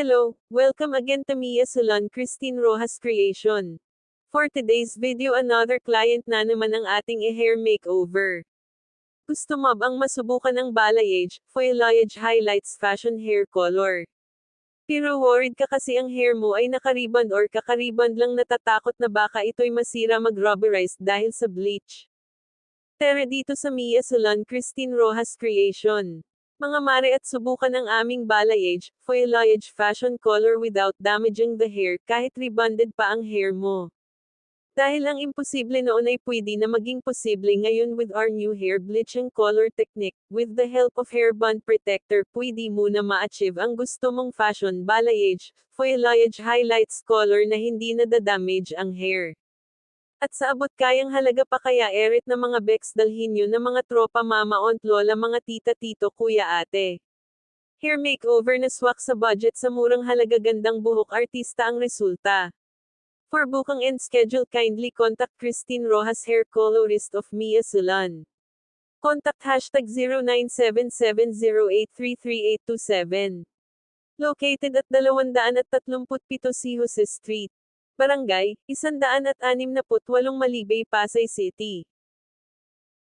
Hello, welcome again to Mia Solon Christine Rojas Creation. For today's video another client na naman ang ating i-hair makeover. Gusto mo bang masubukan ang balayage, foliage highlights fashion hair color? Pero worried ka kasi ang hair mo ay nakariband or kakariband lang natatakot na baka ito'y masira mag-rubberize dahil sa bleach. Tara dito sa Mia Solon Christine Rojas Creation. Mga mare at subukan ang aming balayage, foliage fashion color without damaging the hair kahit rebonded pa ang hair mo. Dahil ang imposible noon ay pwede na maging posible ngayon with our new hair bleaching color technique, with the help of hair bond protector pwede mo na ma-achieve ang gusto mong fashion balayage, foliage highlights color na hindi nadadamage ang hair. At sa abot kayang halaga pa kaya erit na mga Bex dalhin nyo na mga tropa mama aunt lola mga tita tito kuya ate. Hair makeover na swak sa budget sa murang halaga gandang buhok artista ang resulta. For booking and schedule kindly contact Christine Rojas Hair Colorist of Mia Solon. Contact hashtag 097708332827. Located at 237 C. Jose Street. Barangay, 168 Malibay, Pasay City.